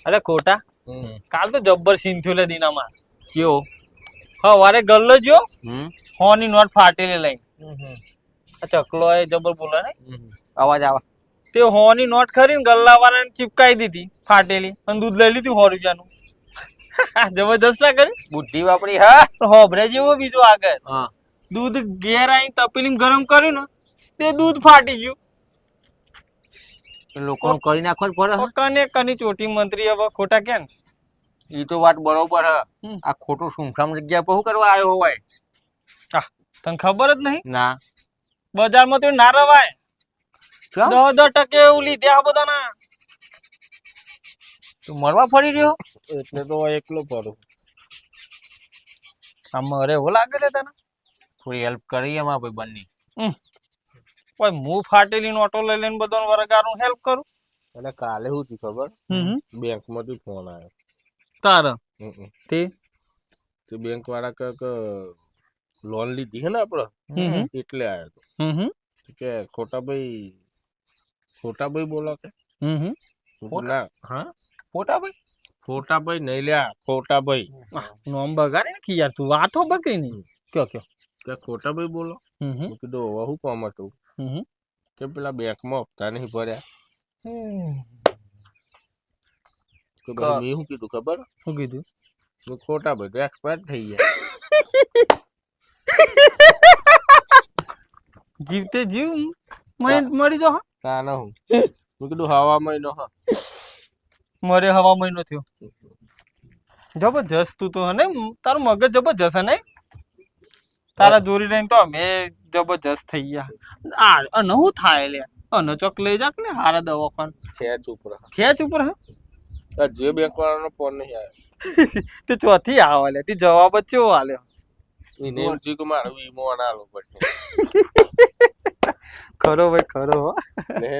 અરે ખોટા કાલ તો જબ્બર સીન થયો લે દીનામાં કેવો હવારે ગલ્લો જો હોની નોટ ફાટેલી લઈ આ ચકલો એ જબર બોલે ને અવાજ આવે તે હોની નોટ ખરી ને ગલ્લા વાળાને ચીપકાઈ દીધી ફાટેલી અને દૂધ લઈ લીધું 100 રૂપિયાનું જબરદસ્ત ના કરી બુદ્ધિ વાપરી હા હોભરે જેવો બીજો આગળ હા દૂધ ઘેર આઈ તપેલી ગરમ કર્યું ને તે દૂધ ફાટી ગયું લોકોનું કરી નાખવા જ પડે કને કની ચોટી મંત્રી હવે ખોટા કેમ એ તો વાત બરોબર હે આ ખોટું સુમસામ જગ્યા પર શું કરવા આવ્યો હોય તને ખબર જ નહીં ના બજારમાં તો ના રવાય 10% એવું લીધ્યા બધાના તું મરવા ફરી રહ્યો એટલે તો એકલો પડું આમ મરે એવું લાગે છે તને થોડી હેલ્પ કરી એમાં ભાઈ બંને કોઈ હું ફાટેલી નોટો લઈ લઈને બધાને વરગારું હેલ્પ કરું અને કાલે શું થયું ખબર બેંક માંથી ફોન આવ્યો તારા તે બેંક વાળા કઈક લોન લીધી છે ને આપડે એટલે આવ્યો તો કે ખોટાભાઈ બોલો કે ના હા ખોટાભાઈ નહીં લ્યા ખોટાભાઈ નોમ બગાડે ને યાર તું વાતો બગડી નહીં કયો કે ખોટાભાઈ બોલો મેં કીધું હવે શું કામ હતું કે પેલા બેંકમાં હપ્તા નહીં ભર્યા મેં શું કીધું ખબર શું કીધું ખોટાભાઈ તો એક્સપાયર થઈ ગયા જીવતે જીવ મરી જો તા ના હું મેં કીધું હવા મહિનો હા મરે હવા મહિનો થયો જબરજસ્ત તું તો હને તારું મગજ જબરજસ્ત હે ને તારા દોરી રહીને તો અમે જબરજસ્ત થઈ ગયા અને શું થાય લે અને ચોક લઈ જાક ને હારા દવાખાન ખેંચ ઉપર હા જે બેંક વાળાનો ફોન નહીં આવ્યો તે ચોથી આવે લે તે જવાબ જ કેવો આલ્યો એને એમ થયું કે મારો વીમો આલો પડશે ખરો ભાઈ ખરો ને